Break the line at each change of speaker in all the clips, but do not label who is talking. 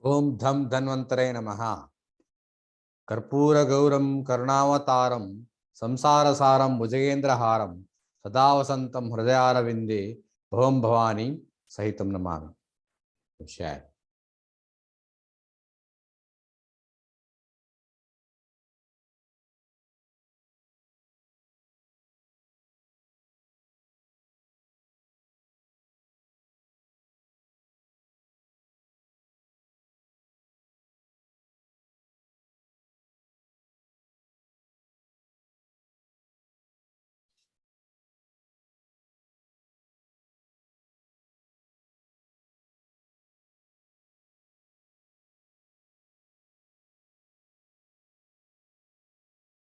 ओम धम धन्वंतरे नमः। कर्पूर गौरम करुणावतारम संसार सारम भुजगेन्द्रहारम सदा वसंतम हृदयारविंदे भवम Bhavani सहितम Namami. Share.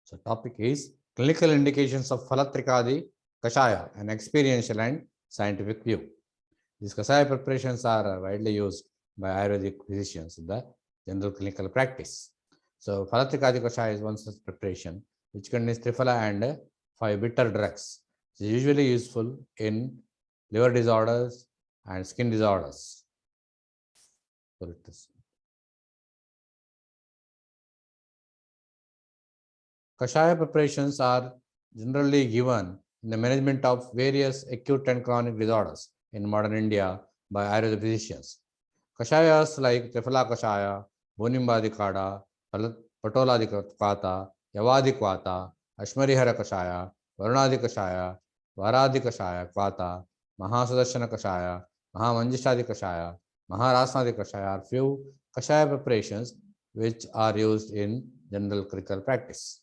So topic is clinical indications of Phalatrikadi Kashaya, an experiential and scientific view. These Kashaya preparations are widely used by Ayurvedic physicians in the general clinical practice. So Phalatrikadi Kashaya is one such preparation which contains Triphala and 5 bitter drugs. It is usually useful in liver disorders and skin disorders. Kashaya preparations are generally given in the management of various acute and chronic disorders in modern India by Ayurvedic physicians. Kashayas like Triphala Kashaya, Bonimbadi Kada, Patoladi Kata, Yavadi Kvata, Ashmarihara Kashaya, Varunadi Kashaya, Varadi Kashaya Kvata, Mahasadashana Kashaya, Mahamanjishadi Kashaya, Maharasnadi Kashaya are few Kashaya preparations which are used in general clinical practice.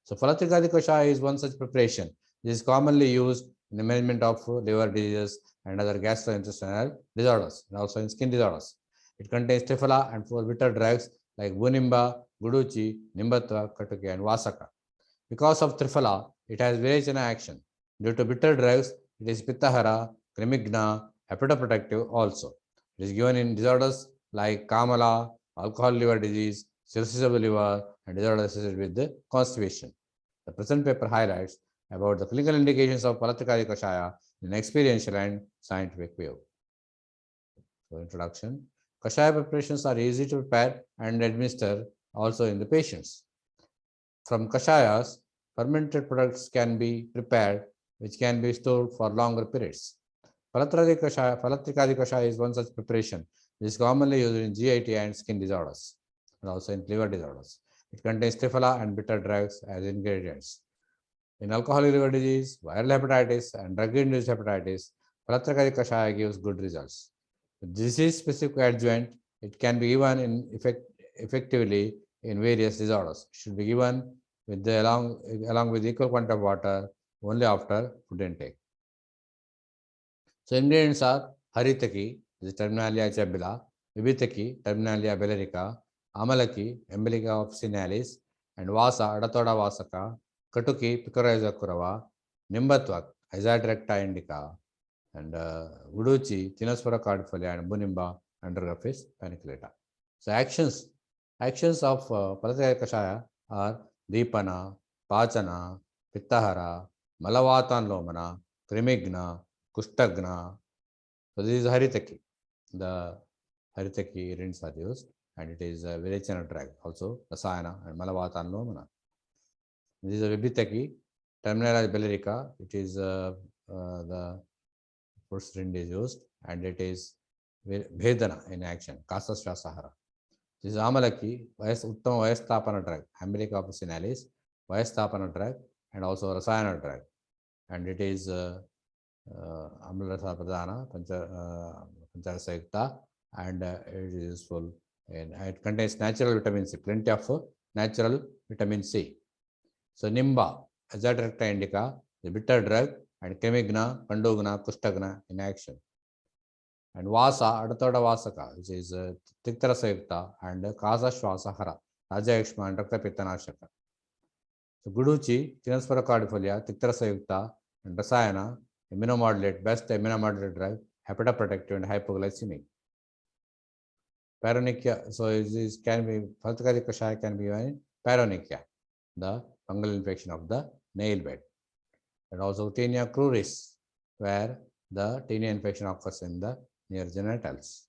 So Phalatrikadi Kashaya is one such preparation. This is commonly used in the management of liver diseases and other gastrointestinal disorders, and also in skin disorders. It contains Triphala and 4 bitter drugs like Bunimba, Guduchi, Nimbatva, Katuki, and Vasaka. Because of Triphala, it has Virechana action. Due to bitter drugs, it is Pittahara, Krimigna, hepatoprotective also. It is given in disorders like Kamala, alcohol liver disease, cirrhosis of the liver, and disorders associated with the constipation. The present paper highlights about the clinical indications of Phalatrikadi Kashaya in an experiential and scientific view. So, introduction. Kashaya preparations are easy to prepare and administer also in the patients. From Kashayas, fermented products can be prepared which can be stored for longer periods. Phalatrikadi Kashaya is one such preparation which is commonly used in GIT and skin disorders and also in liver disorders. It contains Triphala and bitter drugs as ingredients. In alcoholic liver disease, viral hepatitis, and drug-induced hepatitis, Phalatrikadi Kashaya gives good results. With disease-specific adjuvant, it can be given in effectively in various disorders. It should be given with along with equal quantity of water only after food intake. So ingredients are Haritaki, which is Terminalia chabila, Vibhitaki, Terminalia bellerica, Amalaki, Embolica officinalis, and Vasa, Adatoda vasaka, Katuki, Picorrhiza curava, Nimbatvak, Izadirecta indica, and Uduchi, Thinospora cardifolia, and Bunimba, Andrographis paniculata. So actions of Phalatrikadi Kashaya are Deepana, Pachana, Pittahara, Malavatan Lomana, Krimigna, Kushtagna. So this is Haritaki. The Haritaki rinds are used, and it is a Virechana drug, also Rasayana and Malavatan Lomana. This is a Vibhitaki, Terminalia bellerica. It is the first rind is used, and it is Bhedana in action, Kasasya Sahara. This is Amalaki, Uttama Vayastapana drug, Ambelica officinalis, Vayastapana drug, and also Rasayana drug. And it is Amlarasa Pradhana, Pancharasa Yukta, and it is useful. And it contains natural vitamin C, plenty of natural vitamin C. So Nimba, Azadiracta indica, the bitter drug, and Kemigna, Pandugna, Kushtagna in action. And Vasa, Adatoda Vasaka, which is Tiktarasa Yukta, and Kasa Shwasahara, Raja and Rakta Pittanashaka. So Guduchi, Thinospora cardifolia, Tiktarasa Yukta, and Rasayana, immunomodulate, best immunomodulate drug, hepatoprotective and hypoglycemic. Paronychia, so this can be, Phalatrikadi Kashaya can be given in paronychia, the fungal infection of the nail bed. And also Tinea cruris, where the tinea infection occurs in the near genitals.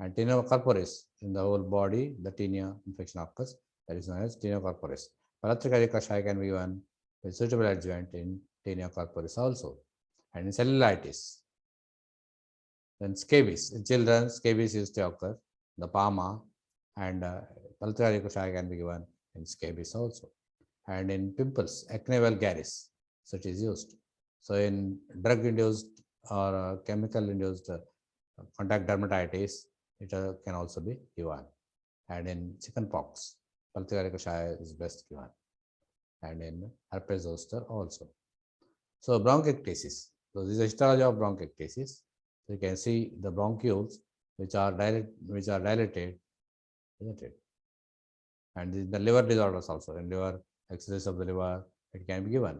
and tinea corporis in the whole body, the tinea infection occurs. That is known as tinea corporis. Phalatrikadi Kashaya can be given with suitable adjuvant in tinea corporis also. And in cellulitis, then scabies. In children, scabies used to occur, the PAMA, and Phalatrikadi Kashaya can be given in scabies also. And in pimples, acne vulgaris, such is used. So in drug-induced or chemical-induced contact dermatitis, it can also be given. And in chickenpox, Phalatrikadi Kashaya is best given. And in herpes zoster also. So bronchiectasis. So this is a histology of bronchiectasis. So you can see the bronchioles which are dilated, isn't it? And the liver disorders also. In liver, excess of the liver, it can be given.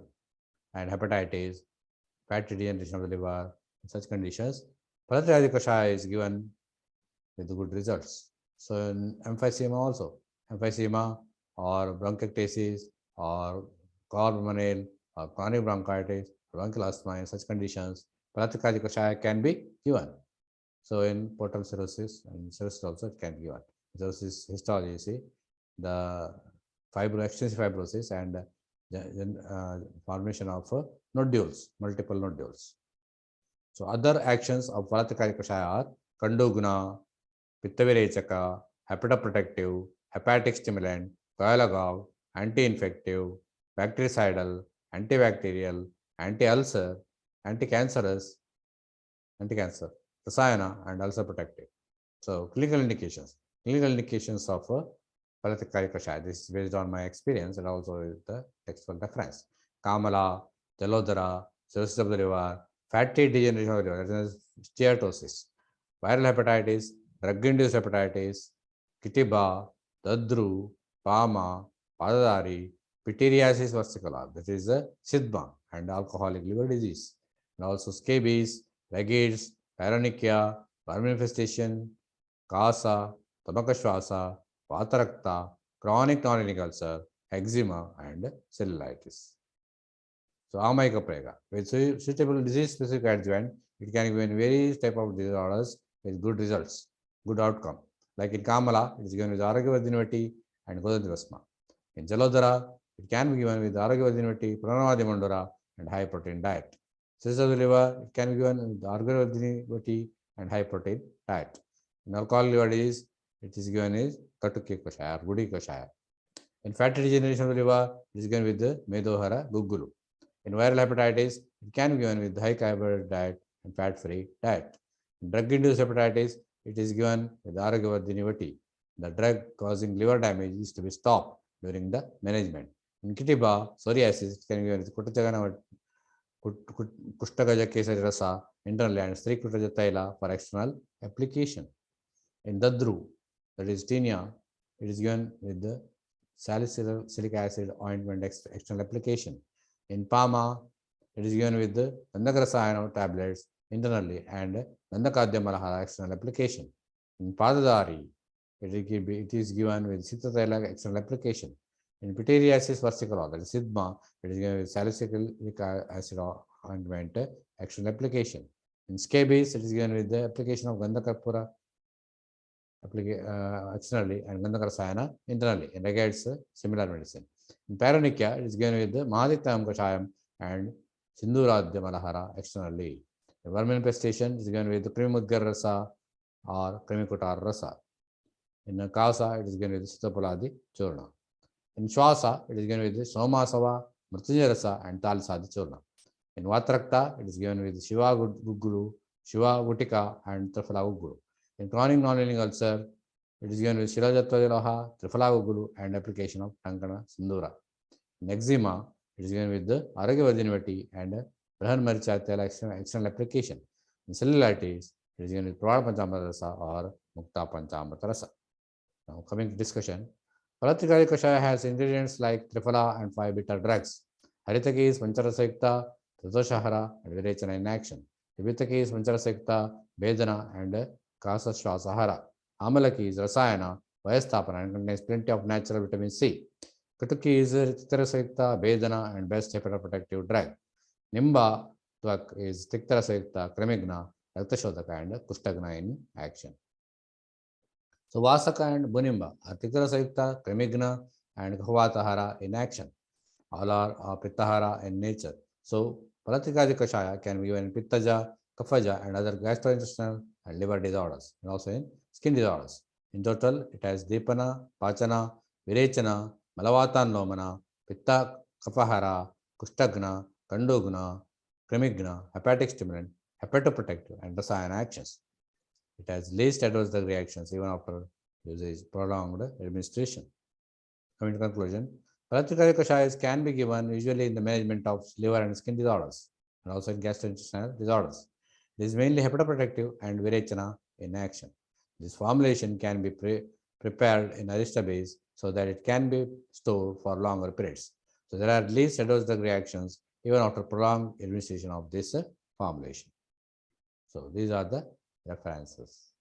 And hepatitis, fatty degeneration of the liver, in such conditions, Phalatrikadi Kashaya is given with good results. So in emphysema also, emphysema or bronchiectasis or carbonale or chronic bronchitis, bronchial asthma, in such conditions, Phalatrikadi Kashaya can be given. So in portal cirrhosis and cirrhosis also it can be given. Cirrhosis histology, you see the extensive fibrosis and formation of nodules, multiple nodules. So other actions of Phalatrikadi Kashaya are Kanduguna, Pittavirechaka, hepatoprotective, hepatic stimulant, coagulative, anti-infective, bactericidal, antibacterial, anti-ulcer, anti-cancerous, anti-cancer, rasayana, and ulcer protective. So clinical indications of Phalatrikadi Kashaya. This is based on my experience and also with the textual reference. Kamala, Jalodhara, cirrhosis of the liver, fatty degeneration of the liver, that is steatosis, viral hepatitis, drug-induced hepatitis, Kitiba, Dadru, Pama, Padadari, pityriasis versicolor, that is a Sidma, and alcoholic liver disease, and also scabies, ragids, paronychia, vermin infestation, Kasa, Tabakashwasa, Vatarakta, chronic non-eating ulcer, eczema, and cellulitis. So, Amayika Prega. With suitable disease-specific adjuvant, it can give in various type of disorders with good results, good outcome. Like in Kamala, it is given with Aragyavardhinivati and Godandivasma. In Jalodhara, it can be given with Aragyavardhinivati, Pranavadi Mandura, and high protein diet. Cirrhosis of the liver, it can be given with Aragyavardhinivati and high protein diet. In alcoholic liver disease, it is given as Katukya Kashaya or Gudi Kashaya. In fatty degeneration of the liver, it is given with the Medohara Gugulu. In viral hepatitis, it can be given with high carbohydrate diet and fat-free diet. In drug-induced hepatitis, it is given with Aragyavardhinivati. The drug causing liver damage is to be stopped during the management. In Kitiba, psoriasis, it can be given with Kushtagaja Kesari Rasa internally and Sri Kutaja Taila for external application. In Dadru, that is tinea, it is given with the salicylic acid ointment external application. In Pama, it is given with the Gandagrasayana tablets internally and Gandakadya Malahara external application. In Padadari, it is given with Sitataila external application. In pityriasis versicolor, that is Sidma, it is given with salicylic acid ointment external application. In scabies, it is given with the application of Gandakarpura externally and Gandakarasayana internally. In regards, similar medicine. In paronychia, it is given with the Mahadityam Kashayam and Sinduradya Malahara externally. In vermin infestation, it is given with the Krimudgar Rasa or Krimikutar Rasa. In Kasa, it is given with Sitapuladi Churna. In Shwasa, it is given with the Somasava, Mrityunjaya Rasa and Talisadi Churna. In Vatrakta, it is given with Shiva Gugulu, Shiva Gutika and Trifala Gugulu. In chronic non-healing ulcer, it is given with Shilajatva Trifala Gugulu and application of Tankana Sindura. In eczema, it is given with the Aragyavardhinivati and Brahan Marichatela external application. In cellulitis, it is given with Pravada Panchamrita Rasa or Mukta Panchamrita Rasa. Now, coming to discussion, Phalatrikadi Kashaya has ingredients like Trifala and 5 bitter drugs. Haritaki is Pancharasayukta, Tritoshahara, and Virechana in action. Tibitaki is Pancharasayukta, Vedana, and Kasa Shwasahara. Amalaki is Rasayana, Vayastapana, and contains plenty of natural vitamin C. Katuki is Tiktarasayukta, Vedana, and best hepatoprotective drug. Nimba Tvak is Tiktarasayukta, Kramigna, Raktashodaka, and Kushtagna in action. So Vasaka and Bunimba are Tikara Sayukta, Kramigna, and Khavatahara in action. All are Pittahara in nature. So Phalatrikadi Kashaya can be given in Pittaja, Kaphaja, and other gastrointestinal and liver disorders, and also in skin disorders. In total, it has Dipana, Pachana, Virechana, Malavatan Lomana, Pitta Kapahara, Kushtagna, Kandugna, Kramigna, hepatic stimulant, hepatoprotective, and rasayan actions. It has least adverse drug reactions even after usage prolonged administration. Coming to conclusion, Phalatrikadi Kashayas can be given usually in the management of liver and skin disorders and also in gastrointestinal disorders. This is mainly hepatoprotective and virechana in action. This formulation can be prepared in arista base so that it can be stored for longer periods. So there are least adverse drug reactions even after prolonged administration of this formulation. So these are the references.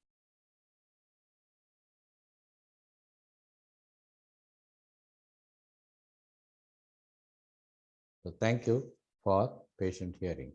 So thank you for patient hearing.